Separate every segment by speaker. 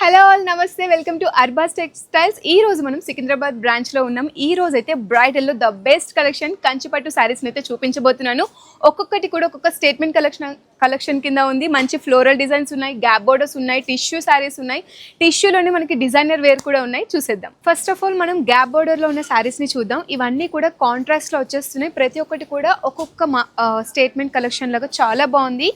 Speaker 1: Hello all నమస్తే welcome to Arbaz textiles. ఈ రోజు మనం సికింద్రాబాద్ బ్రాంచ్ లో ఉన్నాం. ఈ రోజు అయితే బ్రైడల్ లో ద బెస్ట్ కలెక్షన్ కంచిపట్టు సారీస్ అయితే చూపించబోతున్నాను. ఒక్కొక్కటి కూడా ఒక్కొక్క స్టేట్మెంట్ కలెక్షన్ కింద ఉంది. మంచి ఫ్లోరల్ డిజైన్స్ ఉన్నాయి, గ్యాప్ బోర్డర్స్ ఉన్నాయి, టిష్యూ సారీస్ ఉన్నాయి. టిష్యూలోనే మనకి డిజైనర్ వేర్ కూడా ఉన్నాయి, చూసేద్దాం. ఫస్ట్ ఆఫ్ ఆల్ మనం గ్యాప్ బోర్డర్ లో ఉన్న సారీస్ ని చూద్దాం. ఇవన్నీ కూడా కాంట్రాస్ట్ లో వచ్చేస్తున్నాయి. ప్రతి ఒక్కటి కూడా ఒక్కొక్క స్టేట్మెంట్ కలెక్షన్ లాగా చాలా బాగుంది.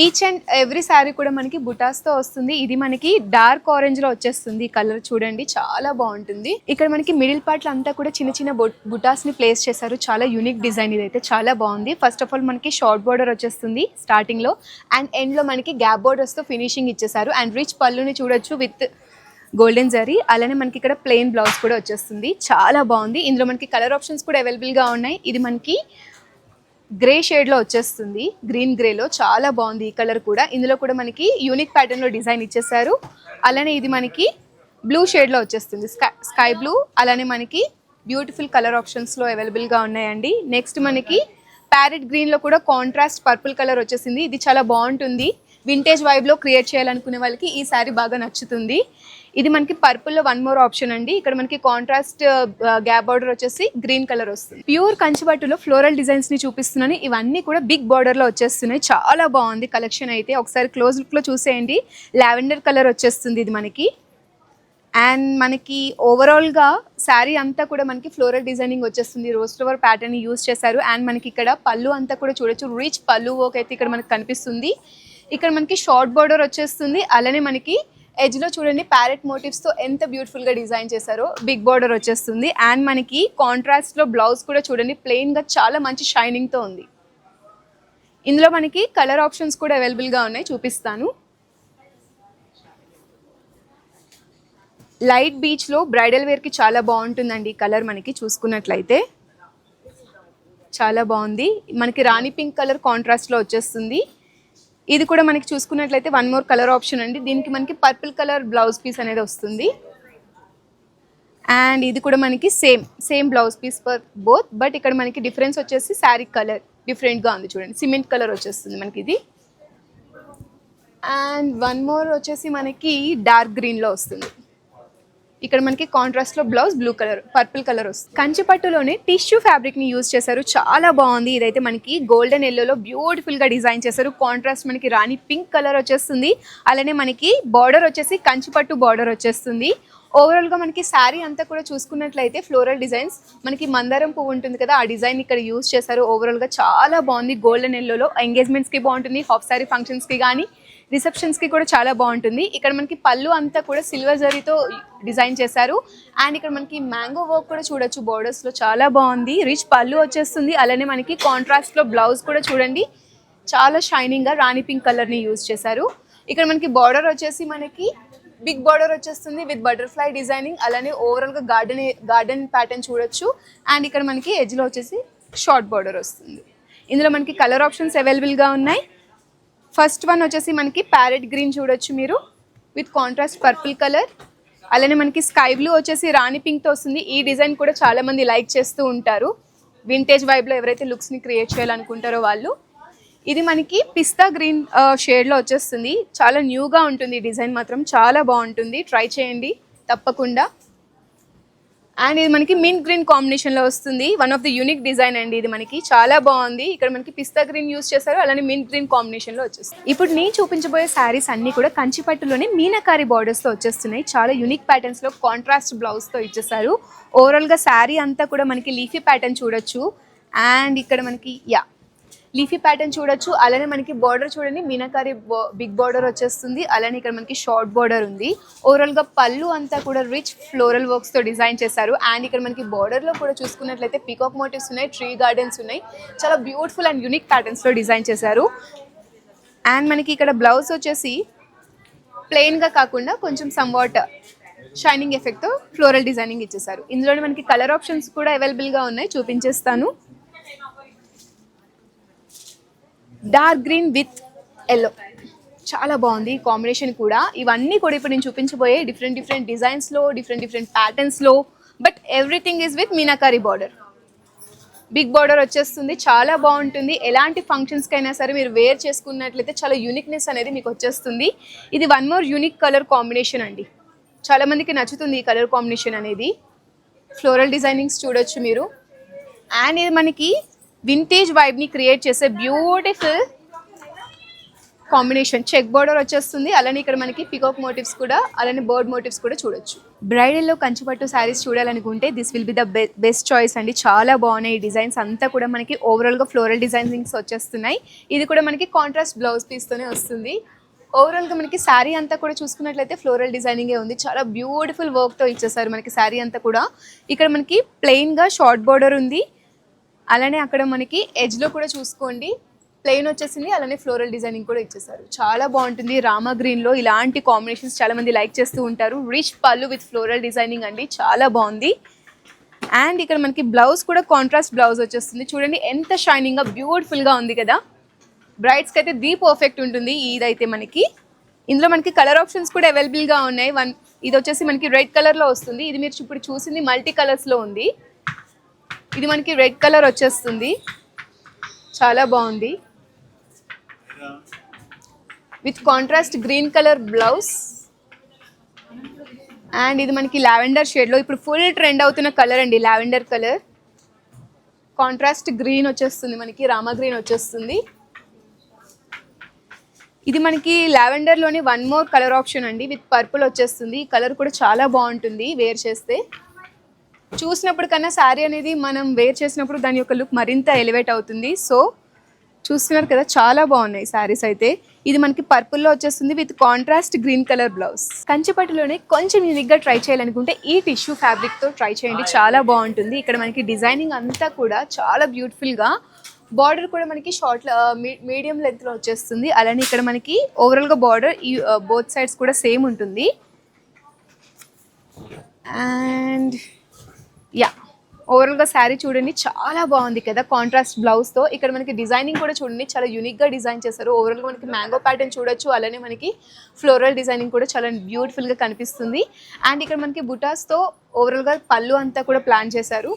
Speaker 1: ఈచ్ అండ్ ఎవ్రీ సారీ కూడా మనకి బుటాస్ తో వస్తుంది. ఇది మనకి డార్క్ ఆరెంజ్ లో వచ్చేస్తుంది. కలర్ చూడండి చాలా బాగుంటుంది. ఇక్కడ మనకి మిడిల్ పార్ట్ లో అంతా కూడా చిన్న చిన్న బుటాస్ ని ప్లేస్ చేశారు. చాలా యూనిక్ డిజైన్ ఇదైతే చాలా బాగుంది. ఫస్ట్ ఆఫ్ ఆల్ మనకి షార్ట్ బోర్డర్ వచ్చేస్తుంది స్టార్టింగ్ లో, అండ్ ఎండ్ లో మనకి గ్యాప్ బోర్డర్స్ తో ఫినిషింగ్ ఇచ్చేసారు. అండ్ రిచ్ పళ్ళుని చూడొచ్చు విత్ గోల్డెన్ జరీ. అలానే మనకి ఇక్కడ ప్లెయిన్ బ్లౌజ్ కూడా వచ్చేస్తుంది. చాలా బాగుంది. ఇందులో మనకి కలర్ ఆప్షన్స్ కూడా అవైలబుల్ గా ఉన్నాయి. ఇది మనకి గ్రే షేడ్ లో వచ్చేస్తుంది, గ్రీన్ గ్రే లో చాలా బాగుంది ఈ కలర్ కూడా. ఇందులో కూడా మనకి యూనిక్ ప్యాటర్న్ లో డిజైన్ ఇచ్చేసారు. అలానే ఇది మనకి బ్లూ షేడ్ లో వచ్చేస్తుంది, స్కై బ్లూ. అలానే మనకి బ్యూటిఫుల్ కలర్ ఆప్షన్స్ లో అవైలబుల్ గా ఉన్నాయండి. నెక్స్ట్ మనకి ప్యారెట్ గ్రీన్ లో కూడా కాంట్రాస్ట్ పర్పుల్ కలర్ వచ్చేసింది. ఇది చాలా బాగుంటుంది. వింటేజ్ వైబ్ లో క్రియేట్ చేయాలనుకునే వాళ్ళకి ఈ సారీ బాగా నచ్చుతుంది. ఇది మనకి పర్పుల్ లో వన్ మోర్ ఆప్షన్ అండి. ఇక్కడ మనకి కాంట్రాస్ట్ గ్యాప్ బార్డర్ వచ్చేసి గ్రీన్ కలర్ వస్తుంది. ప్యూర్ కంచిపట్టులో ఫ్లోరల్ డిజైన్స్ ని చూపిస్తున్నాను. ఇవన్నీ కూడా బిగ్ బార్డర్ లో వచ్చేస్తున్నాయి. చాలా బాగుంది కలెక్షన్ అయితే. ఒకసారి క్లోజ్ లుక్ లో చూసేయండి. లావెండర్ కలర్ వచ్చేస్తుంది ఇది మనకి. అండ్ మనకి ఓవరాల్ గా శారీ అంతా కూడా మనకి ఫ్లోరల్ డిజైనింగ్ వచ్చేస్తుంది. రోజ్ ఫ్లవర్ ప్యాటర్న్ యూజ్ చేశారు. అండ్ మనకి ఇక్కడ పళ్ళు అంతా కూడా చూడొచ్చు, రిచ్ పళ్ళు వర్క్ అయితే ఇక్కడ మనకి కనిపిస్తుంది. ఇక్కడ మనకి షార్ట్ బార్డర్ వచ్చేస్తుంది. అలానే మనకి ఎడ్జ్ లో చూడండి ప్యారెట్ మోటివ్స్ తో ఎంత బ్యూటిఫుల్ గా డిజైన్ చేశారో. బిగ్ బార్డర్ వచ్చేస్తుంది. అండ్ మనకి కాంట్రాస్ట్ లో బ్లౌజ్ కూడా చూడండి ప్లెయిన్ గా చాలా మంచి షైనింగ్ తో ఉంది. ఇందులో మనకి కలర్ ఆప్షన్స్ కూడా అవైలబుల్ గా ఉన్నాయి, చూపిస్తాను. లైట్ బీచ్ లో బ్రైడల్ వేర్ కి చాలా బాగుంటుందండి కలర్. మనకి చూసుకున్నట్లయితే చాలా బాగుంది. మనకి రాణి పింక్ కలర్ కాంట్రాస్ట్ లో వచ్చేస్తుంది. ఇది కూడా మనకి చూసుకున్నట్లయితే వన్ మోర్ కలర్ ఆప్షన్ అండి. దీనికి మనకి పర్పుల్ కలర్ బ్లౌజ్ పీస్ అనేది వస్తుంది. అండ్ ఇది కూడా మనకి same blouse piece for both, but ఇక్కడ మనకి డిఫరెన్స్ వచ్చేసి శారీ కలర్ డిఫరెంట్ గా ఉంది. చూడండి సిమెంట్ కలర్ వచ్చేస్తుంది మనకి ఇది. అండ్ వన్ మోర్ వచ్చేసి మనకి డార్క్ గ్రీన్ లో వస్తుంది. ఇక్కడ మనకి కాంట్రాస్ట్ లో blouse blue colour purple colour వస్తుంది. కంచిపట్టులోనే టిష్యూ ఫ్యాబ్రిక్ ని యూజ్ చేశారు. చాలా బాగుంది. ఇదైతే మనకి గోల్డెన్ ఎల్లోలో బ్యూటిఫుల్ గా డిజైన్ చేశారు. కాంట్రాస్ట్ మనకి రాణి పింక్ కలర్ వచ్చేస్తుంది. అలానే మనకి బార్డర్ వచ్చేసి కంచిపట్టు బార్డర్ వచ్చేస్తుంది. ఓవరాల్ గా మనకి శారీ అంతా కూడా చూసుకున్నట్లయితే ఫ్లోరల్ డిజైన్స్, మనకి మందారం పువ్వు ఉంటుంది కదా, ఆ డిజైన్ ఇక్కడ యూజ్ చేశారు. ఓవరాల్ గా చాలా బాగుంది. గోల్డెన్ ఎల్లోలో ఎంగేజ్మెంట్స్ కి బాగుంటుంది, హాఫ్ శారీ ఫంక్షన్స్ కి కానీ రిసెప్షన్స్ కి కూడా చాలా బాగుంటుంది. ఇక్కడ మనకి పళ్ళు అంతా కూడా సిల్వర్ జరీతో డిజైన్ చేశారు. అండ్ ఇక్కడ మనకి మ్యాంగో వర్క్ కూడా చూడొచ్చు బోర్డర్స్ లో, చాలా బాగుంది. రిచ్ పళ్ళు వచ్చేస్తుంది. అలానే మనకి కాంట్రాస్ట్ లో బ్లౌజ్ కూడా చూడండి చాలా షైనింగ్ గా రాణి పింక్ కలర్ ని యూజ్ చేశారు. ఇక్కడ మనకి బార్డర్ వచ్చేసి మనకి బిగ్ బార్డర్ వచ్చేస్తుంది విత్ బటర్ఫ్లై డిజైనింగ్. అలానే ఓవరాల్ గా గార్డెన్ ప్యాటర్న్ చూడొచ్చు. అండ్ ఇక్కడ మనకి ఎడ్జ్ లో వచ్చేసి షార్ట్ బార్డర్ వస్తుంది. ఇందులో మనకి కలర్ ఆప్షన్స్ అవైలబుల్ గా ఉన్నాయి. ఫస్ట్ వన్ వచ్చేసి మనకి ప్యారెట్ గ్రీన్ చూడొచ్చు మీరు విత్ కాంట్రాస్ట్ పర్పుల్ కలర్. అలానే మనకి స్కై బ్లూ వచ్చేసి రాణి పింక్ తో వస్తుంది. ఈ డిజైన్ కూడా చాలా మంది లైక్ చేస్తూ ఉంటారు. వింటేజ్ వైబ్ లో ఎవరైతే లుక్స్ ని క్రియేట్ చేయాలనుకుంటారో వాళ్ళు. ఇది మనకి పిస్తా గ్రీన్ షేడ్ లో వచ్చేస్తుంది. చాలా న్యూగా ఉంటుంది. డిజైన్ మాత్రం చాలా బాగుంటుంది. ట్రై చేయండి తప్పకుండా. అండ్ ఇది మనకి మింట్ గ్రీన్ కాంబినేషన్ లో వస్తుంది. One of the unique design అండి ఇది. మనకి చాలా బాగుంది. ఇక్కడ మనకి పిస్తా గ్రీన్ యూజ్ చేశారు. అలానే మింట్ గ్రీన్ కాంబినేషన్ లో వచ్చేస్తుంది. ఇప్పుడు నేను చూపించబోయే శారీస్ అన్ని కూడా కంచిపట్టులోనే మీనాకారి బార్డర్స్ తో వచ్చేస్తున్నాయి. చాలా యూనిక్ ప్యాటర్న్స్ లో కాంట్రాస్ట్ బ్లౌజ్ తో ఇచ్చేసారు. ఓవరాల్ గా శారీ అంతా కూడా మనకి లీఫీ ప్యాటర్న్ చూడొచ్చు. అండ్ ఇక్కడ మనకి లీఫీ ప్యాటర్న్ చూడొచ్చు. అలానే మనకి బార్డర్ చూడండి మీనాకారి బిగ్ బార్డర్ వచ్చేస్తుంది. అలానే ఇక్కడ మనకి షార్ట్ బార్డర్ ఉంది. ఓవరాల్ గా పళ్ళు అంతా కూడా రిచ్ ఫ్లోరల్ వర్క్స్ తో డిజైన్ చేశారు. అండ్ ఇక్కడ మనకి బార్డర్ లో కూడా చూసుకున్నట్లయితే పీకాక్ మోటివ్స్ ఉన్నాయి, ట్రీ గార్డెన్స్ ఉన్నాయి. చాలా బ్యూటిఫుల్ అండ్ యూనిక్ ప్యాటర్న్స్ లో డిజైన్ చేశారు. అండ్ మనకి ఇక్కడ బ్లౌజ్ వచ్చేసి ప్లెయిన్ గా కాకుండా కొంచెం సమ్వాట్ షైనింగ్ ఎఫెక్ట్ తో ఫ్లోరల్ డిజైనింగ్ ఇచ్చేసారు. ఇందులోనే మనకి కలర్ ఆప్షన్స్ కూడా అవైలబుల్ గా ఉన్నాయి, చూపించేస్తాను. డార్క్ గ్రీన్ విత్ ఎల్లో చాలా బాగుంది ఈ కాంబినేషన్ కూడా. ఇవన్నీ కూడా ఇప్పుడు నేను చూపించబోయే డిఫరెంట్ డిజైన్స్ లో, డిఫరెంట్ ప్యాటర్న్స్ లో, but everything is with meenakari border. Big border వచ్చేస్తుంది. చాలా బాగుంటుంది. ఎలాంటి ఫంక్షన్స్ కైనా సరే మీరు వేర్ చేసుకున్నట్లయితే చాలా యూనిక్నెస్ అనేది మీకు వచ్చేస్తుంది. ఇది one more unique colour combination అండి. చాలా మందికి నచ్చుతుంది ఈ కలర్ కాంబినేషన్ అనేది. ఫ్లోరల్ డిజైనింగ్స్ చూడొచ్చు మీరు. అండ్ ఇది మనకి వింటేజ్ వైబ్ని క్రియేట్ చేసే బ్యూటిఫుల్ కాంబినేషన్. చెక్ బోర్డర్ వచ్చేస్తుంది, అలానే ఇక్కడ మనకి పికాక్ మోటివ్స్ కూడా, అలానే బర్డ్ మోటివ్స్ కూడా చూడొచ్చు. బ్రైడల్లో కంచిపట్టు శారీస్ చూడాలనుకుంటే this will be the best choice అండి. చాలా బాగున్నాయి ఈ డిజైన్స్ అంతా కూడా. మనకి ఓవరాల్గా ఫ్లోరల్ డిజైనింగ్స్ వచ్చేస్తున్నాయి. ఇది కూడా మనకి కాంట్రాస్ట్ బ్లౌజ్ పీస్తోనే వస్తుంది. ఓవరాల్గా మనకి శారీ అంతా కూడా చూసుకున్నట్లయితే ఫ్లోరల్ డిజైనింగే ఉంది. చాలా బ్యూటిఫుల్ వర్క్తో ఇచ్చేసారు మనకి శారీ అంతా కూడా. ఇక్కడ మనకి ప్లెయిన్గా షార్ట్ బోర్డర్ ఉంది, అలానే అక్కడ మనకి ఎడ్జ్లో కూడా చూసుకోండి ప్లెయిన్ వచ్చేసింది, అలానే ఫ్లోరల్ డిజైనింగ్ కూడా ఇచ్చేసారు. చాలా బాగుంటుంది. రామా గ్రీన్లో ఇలాంటి కాంబినేషన్స్ చాలా మంది లైక్ చేస్తూ ఉంటారు. రిచ్ పళ్ళు విత్ ఫ్లోరల్ డిజైనింగ్ అండి, చాలా బాగుంది. అండ్ ఇక్కడ మనకి బ్లౌజ్ కూడా కాంట్రాస్ట్ బ్లౌజ్ వచ్చేస్తుంది. చూడండి ఎంత షైనింగ్గా బ్యూటిఫుల్గా ఉంది కదా. బ్రైడ్స్కి అయితే ది పర్ఫెక్ట్ ఉంటుంది ఇదైతే మనకి. ఇందులో మనకి కలర్ ఆప్షన్స్ కూడా అవైలబుల్గా ఉన్నాయి. ఇది వచ్చేసి మనకి రెడ్ కలర్లో వస్తుంది. ఇది మీరు ఇప్పుడు చూసింది మల్టీ కలర్స్లో ఉంది. ఇది మనకి రెడ్ కలర్ వచ్చేస్తుంది, చాలా బాగుంది. With contrast green colour blouse. And ఇది మనకి లావెండర్ షేడ్లో ఇప్పుడు ఫుల్ ట్రెండ్ అవుతున్న కలర్ అండి, లావెండర్ కలర్. కాంట్రాస్ట్ గ్రీన్ వచ్చేస్తుంది మనకి, రామా గ్రీన్ వచ్చేస్తుంది. ఇది మనకి లావెండర్లోని వన్ మోర్ కలర్ ఆప్షన్ అండి, విత్ పర్పుల్ వచ్చేస్తుంది. ఈ కలర్ కూడా చాలా బాగుంటుంది వేర్ చేస్తే. చూసినప్పుడు కన్నా శారీ అనేది మనం వేర్ చేసినప్పుడు దాని యొక్క లుక్ మరింత ఎలివేట్ అవుతుంది. సో చూస్తున్నారు కదా, చాలా బాగున్నాయి శారీస్ అయితే. ఇది మనకి పర్పుల్లో వచ్చేస్తుంది with contrast green colour blouse. కంచిపట్టులోనే కొంచెం యూనిక్గా ట్రై చేయాలనుకుంటే ఈ టిష్యూ ఫ్యాబ్రిక్తో ట్రై చేయండి, చాలా బాగుంటుంది. ఇక్కడ మనకి డిజైనింగ్ అంతా కూడా చాలా బ్యూటిఫుల్గా, బార్డర్ కూడా మనకి షార్ట్ మీడియం లెంత్లో వచ్చేస్తుంది. అలానే ఇక్కడ మనకి ఓవరాల్గా బార్డర్ ఈ బోత్ సైడ్స్ కూడా సేమ్ ఉంటుంది. అండ్ యా, ఓవరాల్గా శారీ చూడండి చాలా బాగుంది కదా కాంట్రాస్ట్ బ్లౌజ్తో. ఇక్కడ మనకి డిజైనింగ్ కూడా చూడండి చాలా యూనిక్గా డిజైన్ చేశారు. ఓవరాల్గా మనకి మ్యాంగో ప్యాటర్న్ చూడొచ్చు, అలానే మనకి ఫ్లోరల్ డిజైనింగ్ కూడా చాలా బ్యూటిఫుల్గా కనిపిస్తుంది. అండ్ ఇక్కడ మనకి బుటాస్తో ఓవరాల్గా పళ్ళు అంతా కూడా ప్లాన్ చేశారు.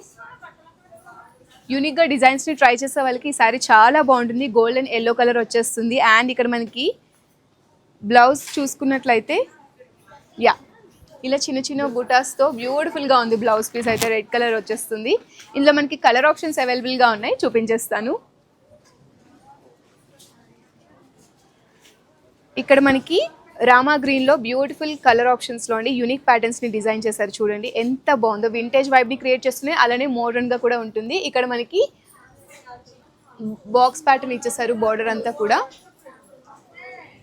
Speaker 1: యూనిక్గా డిజైన్స్ని ట్రై చేసే వాళ్ళకి ఈ శారీ చాలా బాగుంటుంది. గోల్డెన్ ఎల్లో కలర్ వచ్చేస్తుంది. అండ్ ఇక్కడ మనకి బ్లౌజ్ చూసుకున్నట్లయితే యా, ఇలా చిన్న చిన్న బుటాస్తో బ్యూటిఫుల్గా ఉంది బ్లౌజ్ పీస్ అయితే. రెడ్ కలర్ వచ్చేస్తుంది. ఇందులో మనకి కలర్ ఆప్షన్స్ అవైలబుల్గా ఉన్నాయి, చూపించేస్తాను. ఇక్కడ మనకి రామా గ్రీన్లో బ్యూటిఫుల్ కలర్ ఆప్షన్స్లో అండి యూనిక్ ప్యాటర్న్స్ని డిజైన్ చేశారు. చూడండి ఎంత బాగుందో, వింటేజ్ వైబ్ని క్రియేట్ చేస్తుంది, అలానే మోడర్న్గా కూడా ఉంటుంది. ఇక్కడ మనకి బాక్స్ ప్యాటర్న్ ఇచ్చేసారు బార్డర్ అంతా కూడా.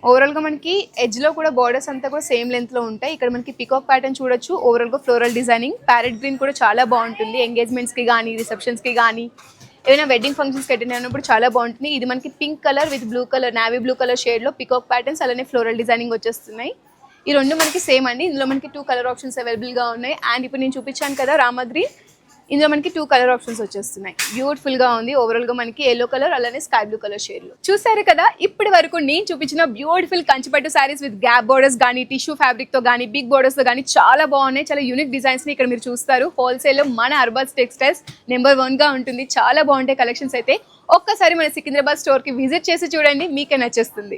Speaker 1: ఓవరాల్గా మనకి ఎడ్జ్లో కూడా బార్డర్స్ అంతా కూడా సేమ్ లెంత్లో ఉంటాయి. ఇక్కడ మనకి పికాక్ ప్యాటర్న్ చూడొచ్చు. ఓవరాల్గా ఫ్లోరల్ డిజైనింగ్, ప్యారెట్ గ్రీన్ కూడా చాలా బాగుంటుంది. ఎంగేజ్మెంట్స్కి కానీ, రిసెప్షన్స్కి కానీ, ఏదైనా వెడ్డింగ్ ఫంక్షన్స్కి అటెండ్ అయినప్పుడు చాలా బాగుంటుంది. ఇది మనకి pink colour with blue colour, navy blue colour షేడ్లో పికాక్ ప్యాటర్న్స్, అలానే ఫ్లోరల్ డిజైనింగ్ వచ్చేస్తున్నాయి. ఈ రెండు మనకి సేమ్ అండి. ఇందులో మనకి 2 కలర్ ఆప్షన్స్ అవైలబుల్గా ఉన్నాయి. అండ్ ఇప్పుడు నేను చూపించాను కదా రామా గ్రీన్, ఇందులో మనకి 2 కలర్ ఆప్షన్స్ వచ్చేస్తున్నాయి. బ్యూటిఫుల్గా ఉంది. ఓవరాల్గా మనకి ఎల్లో కలర్, అలానే స్కై బ్లూ కలర్ షేడ్లో. చూసారు కదా, ఇప్పటి వరకు నేను చూపించిన beautiful Kanchipattu saris with gap borders కానీ, టిష్యూ ఫ్యాబ్రిక్తో కానీ, బిగ్ బోర్డర్స్తో కానీ చాలా బాగున్నాయి. చాలా యూనిక్ డిజైన్స్ని ఇక్కడ మీరు చూస్తారు. హోల్సేల్లో మన అర్బల్స్ టెక్స్టైల్స్ నెంబర్ 1గా ఉంటుంది. చాలా బాగుంటాయి కలెక్షన్స్ అయితే. ఒక్కసారి మన సికింద్రాబాద్ స్టోర్కి విజిట్ చేసి చూడండి, మీకే నచ్చేస్తుంది.